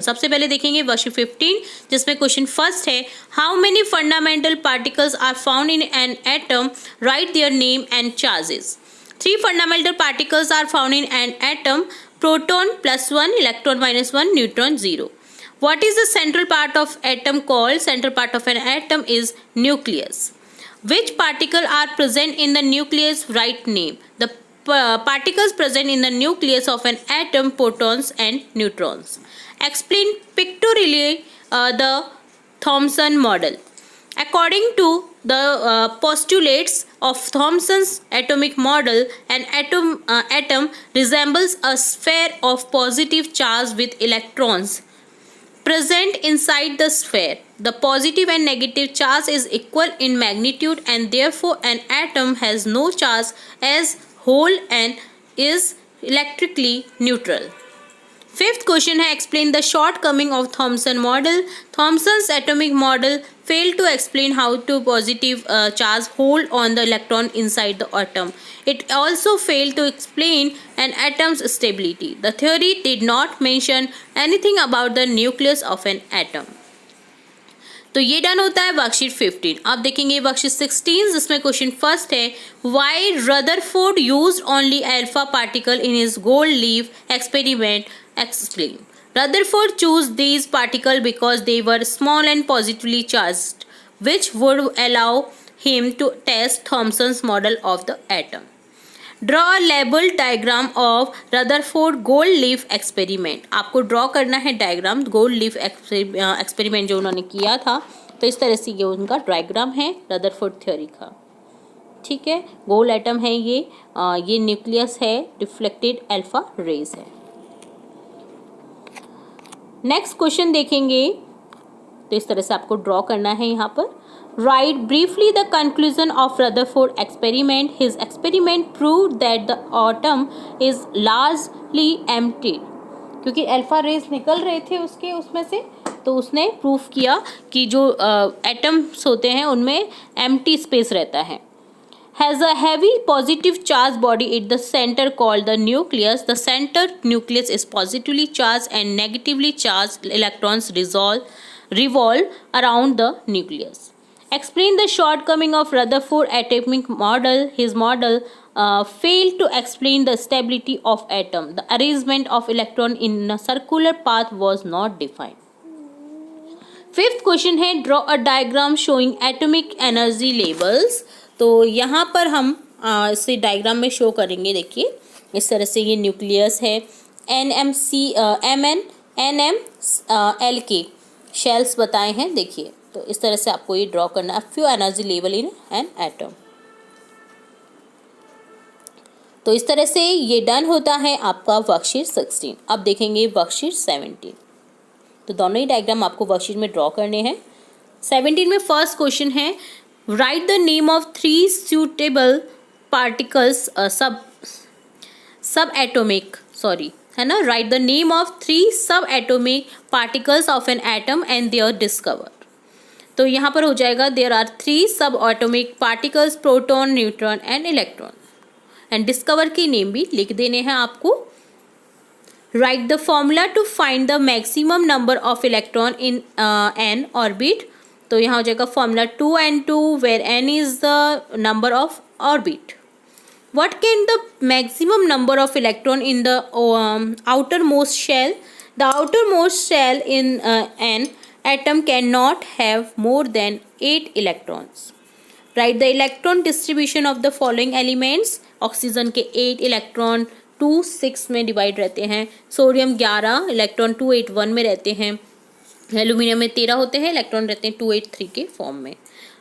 सबसे पहले देखेंगे वर्कशीट 15 जिसमें क्वेश्चन फर्स्ट है, how many fundamental particles are found in an atom, write their name and charges. 3 fundamental particles are found in an atom, proton +1, electron -1, neutron 0. What is the central part of atom called? Central part of an atom is nucleus. Which particle are present in the nucleus? Right name. The particles present in the nucleus of an atom, protons and neutrons. Explain pictorially the Thomson model. According to the postulates of Thomson's atomic model, an atom resembles a sphere of positive charge with electrons present inside the sphere. The positive and negative charge is equal in magnitude and therefore an atom has no charge as whole and is electrically neutral. Fifth question है, explain the shortcoming of Thomson model. Thomson's atomic model failed to explain how to positive charge hold on the electron inside the atom. It also failed to explain an atom's stability. The theory did not mention anything about the nucleus of an atom. तो ये done होता है worksheet 15। अब देखेंगे worksheet 16 जिसमें question first है, why Rutherford used only alpha particle in his gold leaf experiment, explain. Rutherford chose these particles because they were small and positively charged, which would allow him to test Thomson's model of the atom. Draw a labeled diagram of Rutherford gold leaf experiment. आपको draw करना है diagram gold leaf experiment जो उन्होंने किया था। तो इस तरह से ये उनका डायग्राम है रदरफोर्ड थ्योरी का। ठीक है, गोल्ड एटम है ये न्यूक्लियस है, रिफ्लेक्टेड अल्फा रेज है। नेक्स्ट क्वेश्चन देखेंगे, तो इस तरह से आपको ड्रॉ करना है यहाँ पर। Write briefly the conclusion of Rutherford experiment. His experiment proved that the atom is largely empty. क्योंकि अल्फा रेज निकल रहे थे उसमें से, तो उसने प्रूफ किया कि जो एटम्स होते हैं उनमें एम्प्टी स्पेस रहता है। Has a heavy positive charge body at the center called the nucleus. The center nucleus is positively charged and negatively charged electrons revolve around the nucleus. Explain the shortcoming of Rutherford atomic model. His model failed to explain the stability of atom. The arrangement of electron in a circular path was not defined. Fifth question है, draw a diagram showing atomic energy levels. तो यहाँ पर हम इसे diagram में show करेंगे। देखिए इस तरह से ये न्यूक्लियस है, NMLK शेल्स बताए हैं। देखिए तो इस तरह से आपको ये ड्रॉ करना है, few energy level in an atom. तो इस तरह से ये डन होता है आपका वर्कशीट 16। अब देखेंगे वर्कशीट 17। तो दोनों ही डायग्राम आपको वर्कशीट में ड्रॉ करने हैं। 17 में फर्स्ट क्वेश्चन है, write the name of 3 suitable particles subatomic है ना, write the name of 3 subatomic particles of an atom and their discover. तो यहाँ पर हो जाएगा, there are 3 subatomic particles, proton, neutron and electron, and discover की name भी लिख देने हैं आपको। Write the formula to find the maximum number of electron in an orbit. तो यहाँ हो जाएगा formula 2n2 where n is the number of orbit. What can the maximum number of electron in the outermost shell? The outermost shell in an atom cannot have more than 8 electrons. Write the electron distribution of the following elements. Oxygen के 8 electron 2 6 में divide रहते हैं, sodium 11 electron 2 8 1 में रहते हैं, aluminium में 13 होते हैं, इलेक्ट्रॉन रहते हैं 2 8 3 के फॉर्म में।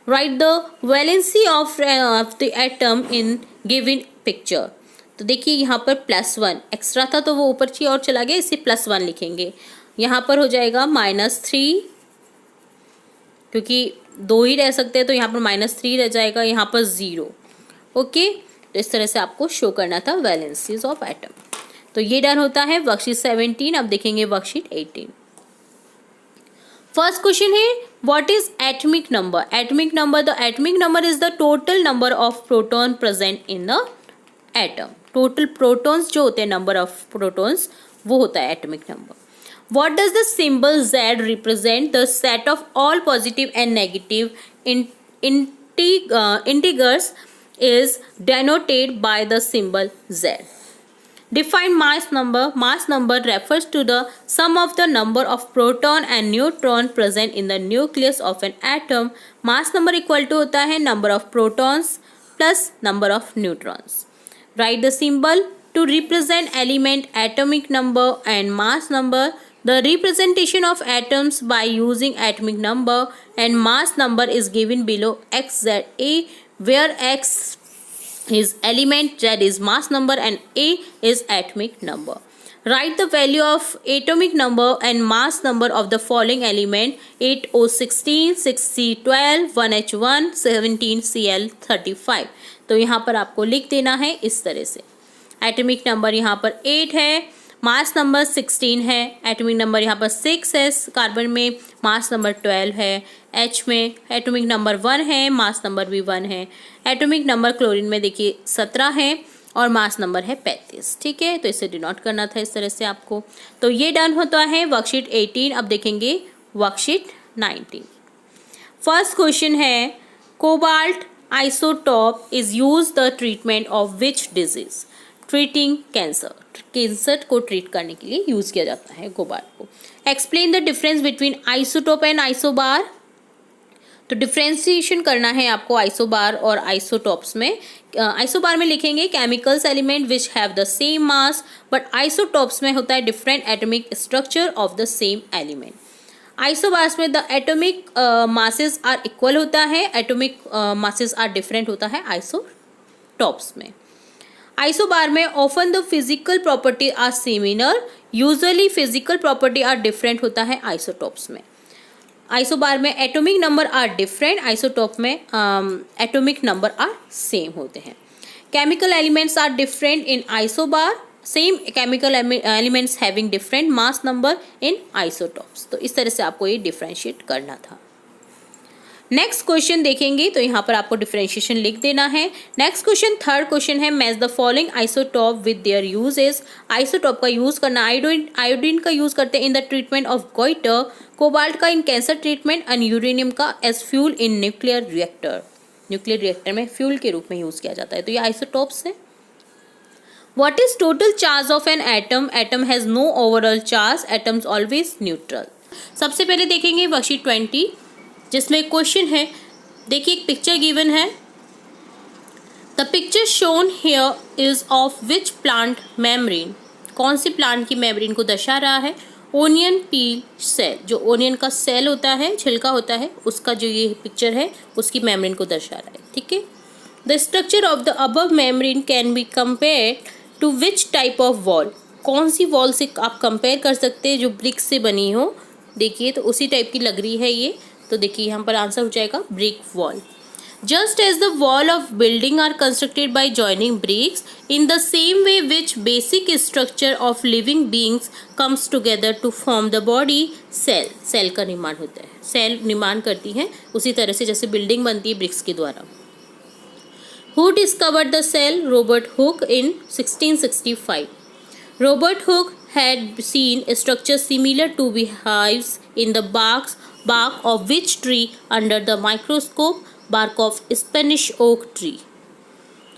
Right the valency of the atom in given picture. तो देखिए यहाँ पर +1 एक्स्ट्रा था तो वो ऊपर की ओर चला गया, इसे +1 लिखेंगे। यहाँ पर हो जाएगा -3, क्योंकि 2 ही रह सकते हैं तो यहाँ पर -3 रह जाएगा, यहाँ पर 0। ओके, तो इस तरह से आपको शो करना था वैलेंसीज ऑफ एटम। तो ये डन होता है वर्कशीट 17। अब देखेंगे वर्कशीट 18। फर्स्ट क्वेश्चन है, what is atomic number? Atomic number, the atomic number is the total number of proton present in the atom. Total protons जो होते हैं, नंबर ऑफ प्रोटॉन्स, वो होता है atomic number. What does the symbol Z represent? The set of all positive and negative integers is denoted by the symbol Z. Define mass number. Mass number refers to the sum of the number of proton and neutron present in the nucleus of an atom. Mass number equal to होता है number of protons plus number of neutrons. Write the symbol to represent element atomic number and mass number. The representation of atoms by using atomic number and mass number is given below. XZA, where X is element, Z is mass number and A is atomic number. Write the value of atomic number and mass number of the following element: 8O16, 6C12, 1H1, 17Cl35. तो यहाँ पर आपको लिख देना है इस तरह से. एटॉमिक नंबर यहाँ पर 8 है, मास नंबर 16 है, एटॉमिक नंबर यहाँ पर 6 है कार्बन में, मास नंबर 12 है, H में एटॉमिक नंबर 1 है, मास नंबर भी 1 है, एटॉमिक नंबर क्लोरीन में देखिए 17 है और मास नंबर है 35. ठीक है, तो इसे डिनोट करना था इस तरह से आपको. तो ये डन होता है वर्कशीट 18. अब देखेंगे वर्कशीट 19. फर्स्ट क्वेश्चन है cobalt isotope is use the treatment of which disease? Treating cancer. Cancer को ट्रीट करने के लिए यूज किया जाता है कोबाल्ट को. Explain the difference between isotope and isobar. तो डिफ्रेंशिएशन करना है आपको आइसोबार और आइसोटोप्स में. आइसोबार में लिखेंगे chemicals element which have the same mass, but isotopes में होता है different atomic structure of the same element. Isobars में the atomic masses are equal होता है, एटॉमिक मासेस आर डिफरेंट होता है आइसोटोप्स में. आइसोबार में often the physical property are similar, usually physical property are different होता है आइसोटोप्स में. आइसोबार में atomic number are different, isotope में एटॉमिक नंबर आर सेम होते हैं. Chemical elements are different in isobar, same chemical elements having different mass number in isotopes. तो इस तरह से आपको ये डिफरेंशिएट करना था. नेक्स्ट क्वेश्चन देखेंगे तो यहाँ पर आपको डिफरेंशिएशन लिख देना है. नेक्स्ट क्वेश्चन थर्ड क्वेश्चन है match the following isotope with their uses. Isotope का यूज करना, आयोडीन का यूज करते हैं in the treatment of goitre, cobalt का in cancer treatment and uranium का as fuel in nuclear reactor. Nuclear reactor में fuel के रूप में यूज किया जाता है. तो ये आइसोटोप्स है. What is total charge of an atom? Atom has no overall charge, atoms always neutral. सबसे पहले देखेंगे वर्कशीट 20 जिसमें क्वेश्चन है. देखिए एक पिक्चर गिवन है. The picture shown here is of which plant membrane. कौन सी प्लांट की मेम्ब्रेन को दर्शा रहा है? ओनियन पील सेल. जो ओनियन का सेल होता है, छिलका होता है, उसका जो ये पिक्चर है उसकी मेम्ब्रेन को दर्शा रहा है. ठीक है. The structure of the above membrane can be compare to which type of wall. कौन सी वॉल से आप कंपेयर कर सकते हैं जो ब्रिक से बनी हो? देखिए तो उसी टाइप की लग रही है ये. तो देखिए यहाँ पर आंसर हो जाएगा brick wall. Just as the wall of building are constructed by joining bricks, in the same way which basic structure of living beings comes together to form the body. Cell, cell का निर्माण होता है, cell निर्माण करती है उसी तरह से जैसे बिल्डिंग बनती है ब्रिक्स के द्वारा. Who discovered the cell? Robert Hooke in 1665. Robert Hooke had seen a structure similar to beehives in the bark of which tree under the microscope? Bark of Spanish oak tree.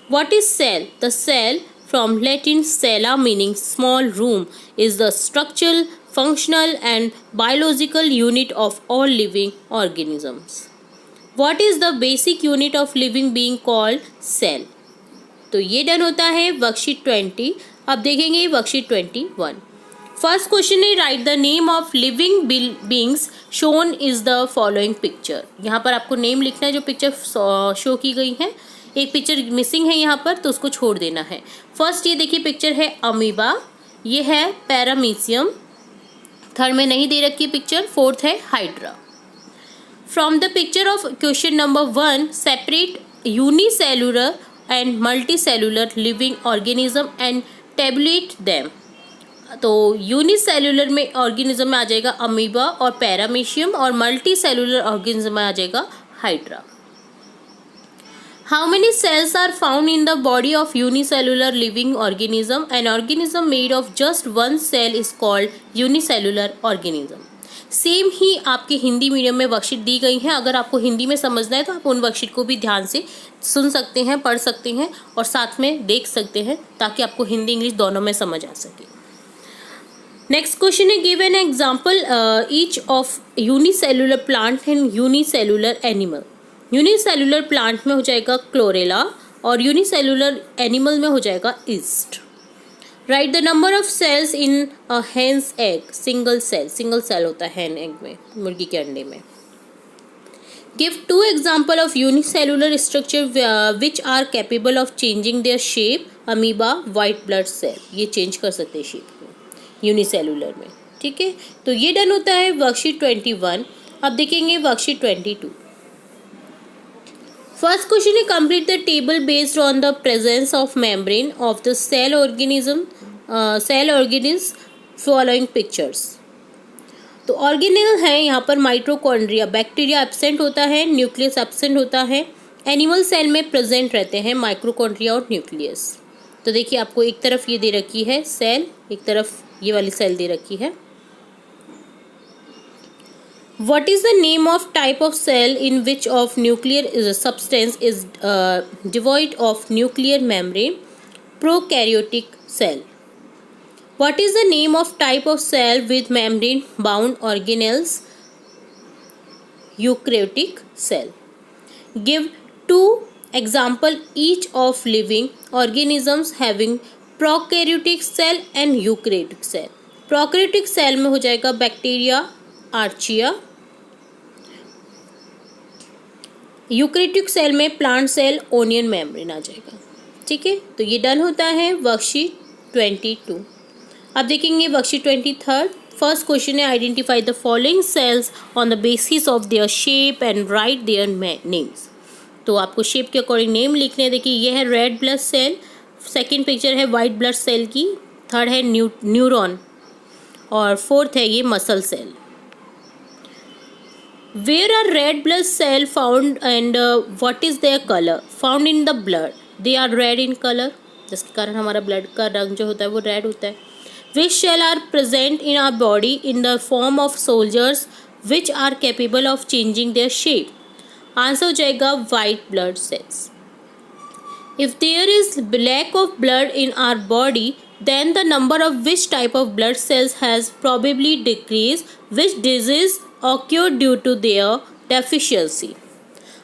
What is cell? The cell, from Latin cella meaning small room, is the structural, functional and biological unit of all living organisms. What is the basic unit of living being called? Cell. तो ये done होता है worksheet 20. अब देखेंगे worksheet 21. First question है write the name of living beings shown is the following picture. यहाँ पर आपको नेम लिखना है जो पिक्चर शो की गई है. एक पिक्चर मिसिंग है यहाँ पर तो उसको छोड़ देना है. फर्स्ट ये देखिए पिक्चर है अमीबा, ये है पैरामीशियम, थर्ड में नहीं दे रखी पिक्चर, फोर्थ है hydra. From the picture of question number 1 separate unicellular and multicellular living organism and tablet them. तो यूनिसेलुलर में ऑर्गेनिज्म में आ जाएगा अमीबा और पैरामीशियम, और मल्टी सेलुलर ऑर्गेनिज्म में आ जाएगा hydra. How many cells are found in the body of unicellular living organism? An organism made of just one cell is called unicellular organism. Same ही आपके Hindi medium में worksheet दी गई हैं. अगर आपको हिंदी में समझना है तो आप उन वर्कशीट को भी ध्यान से सुन सकते हैं, पढ़ सकते हैं और साथ में देख सकते हैं ताकि आपको हिंदी इंग्लिश दोनों में समझ आ सके. नेक्स्ट क्वेश्चन है, give an example each of unicellular plant and unicellular animal. Unicellular plant में हो जाएगा क्लोरेला और यूनिसेलुलर एनिमल में हो जाएगा yeast. Write the number of cells in a hen's egg. Single cell होता है हेन एग में, मुर्गी के अंडे में. Give 2 example of unicellular structure which are capable of changing their shape. Amoeba, white blood cell, ये चेंज कर सकते हैं शेप को यूनिसेलुलर में. ठीक है, तो ये डन होता है वर्कशीट 21. अब देखेंगे वर्कशीट 22. फर्स्ट क्वेश्चन है, complete the table based on the presence of membrane of the cell organism following pictures. तो ऑर्गेनेल है यहाँ पर माइटोकॉन्ड्रिया. बैक्टीरिया एब्सेंट होता है, न्यूक्लियस एब्सेंट होता है. एनिमल सेल में प्रेजेंट रहते हैं माइक्रोकॉन्ड्रिया और न्यूक्लियस. तो देखिए आपको एक तरफ ये दे रखी है सेल, एक तरफ ये वाली सेल दे रखी है. What is the name of type of cell in which of nuclear substance is devoid of nuclear membrane? Prokaryotic cell. What is the name of type of cell with membrane bound organelles? Eukaryotic cell. Give 2 example each of living organisms having prokaryotic cell and eukaryotic cell. Prokaryotic cell में हो जाएगा bacteria, Archaea. Eukaryotic cell में plant cell, onion membrane आ जाएगा. ठीक है, तो ये done होता है वर्कशीट 22. अब देखेंगे वर्कशीट 23. फर्स्ट क्वेश्चन है, identify the following sales on the basis of their shape and right their names. तो आपको शेप के अकॉर्डिंग नेम लिखने हैं. देखिए ये है red blood cell, second picture है वाइट ब्लड सेल की, थर्ड है न्यूरॉन और फोर्थ है ये muscle cell. Where are red blood cell found and what is their color? Found in the blood. They are red in color. जिसके कारण हमारा blood का रंग जो होता है वो रेड होता है. Which cell are present in our body in the form of soldiers which are capable of changing their shape? Answer हो जाएगा white blood cells. If there is lack of blood in our body, then the number of which type of blood cells has probably decreased. Which disease occur due to their deficiency?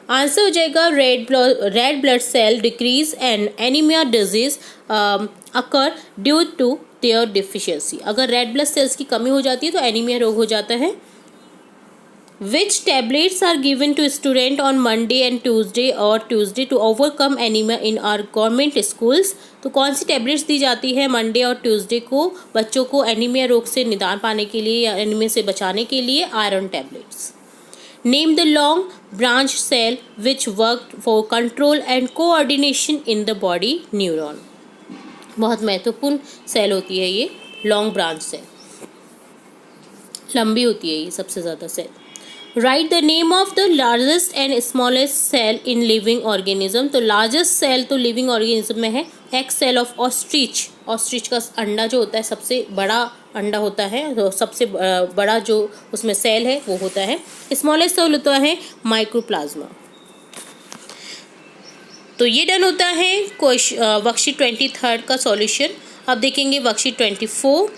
Answer हो जाएगा red blood cell decrease and anaemia disease occur due to their deficiency. अगर red blood cells की कमी हो जाती है तो anaemia रोग हो जाता है. Which tablets are given to student on Monday and Tuesday to overcome anemia in our government schools? तो कौन सी टैबलेट्स दी जाती है मंडे और ट्यूसडे को बच्चों को एनीमिया रोग से निदान पाने के लिए या एनीमिया से बचाने के लिए? Iron tablets. Name the long branch cell which work for control and coordination in the body. Neuron. बहुत महत्वपूर्ण सेल होती है ये लॉन्ग ब्रांच सेल, लंबी होती है ये सबसे ज़्यादा cell. Write the name of the largest and smallest cell in living organism. तो लार्जेस्ट सेल तो लिविंग ऑर्गेनिज्म में है egg cell of ostrich. Ostrich का अंडा जो होता है सबसे बड़ा अंडा होता है, तो सबसे बड़ा जो उसमें सेल है वो होता है. स्मॉलेस्ट सेल होता है माइक्रोप्लाज्मा. तो ये डन होता है वर्कशीट 23 का सॉल्यूशन. अब देखेंगे वर्कशीट 24.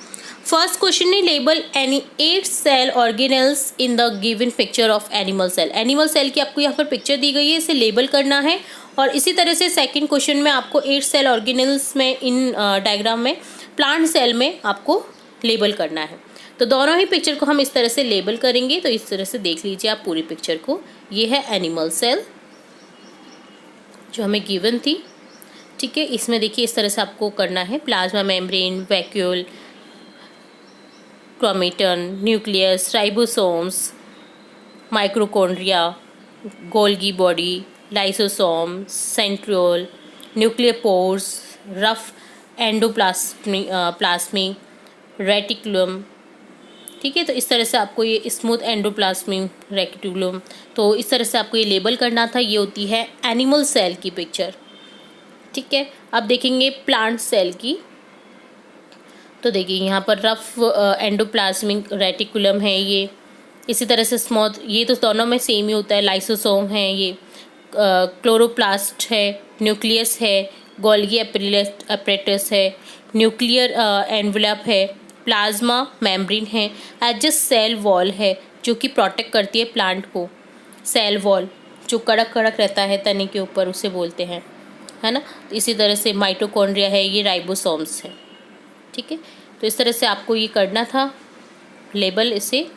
फर्स्ट क्वेश्चन है, label any 8 cell organelles in the given picture of animal cell. Animal cell की आपको यहाँ पर पिक्चर दी गई है, इसे लेबल करना है. और इसी तरह से सेकंड क्वेश्चन में आपको 8 सेल ऑर्गेनेल्स में इन डायग्राम में प्लांट सेल में आपको लेबल करना है. तो दोनों ही पिक्चर को हम इस तरह से लेबल करेंगे. तो इस तरह से देख लीजिए आप पूरी पिक्चर को. ये है एनिमल सेल जो हमें गिवन थी. ठीक है, इसमें देखिए इस तरह से आपको करना है. Plasma membrane, vacuole, chromatin, nucleus, ribosomes, mitochondria, golgi body, lysosome, centriole, nuclear pores, rough endoplasmic, reticulum, ठीक है। तो इस तरह से आपको ये स्मूथ एंडोप्लाज्मिक रेटिकुलम, तो इस तरह से आपको ये लेबल करना था। ये होती है एनिमल सेल की पिक्चर, ठीक है। अब देखेंगे प्लांट सेल की। तो देखिए यहाँ पर रफ एंडोप्लाज्मिक रेटिकुलम है ये, इसी तरह से स्मूथ, ये तो दोनों में सेम ही होता है। लाइसोसोम है ये, क्लोरोप्लास्ट है, न्यूक्लियस है, गोल्गी एपरेटस है, न्यूक्लियर एनवलप है, प्लाज्मा मेम्ब्रेन है, एडजस्ट सेल वॉल है जो कि प्रोटेक्ट करती है प्लांट को। सेल वॉल जो कड़क कड़क रहता है तने के ऊपर, उसे बोलते हैं, है ना। इसी तरह से माइटोकॉन्ड्रिया है, ये राइबोसोम्स है, ठीक है। तो इस तरह से आपको ये करना था लेबल इसे।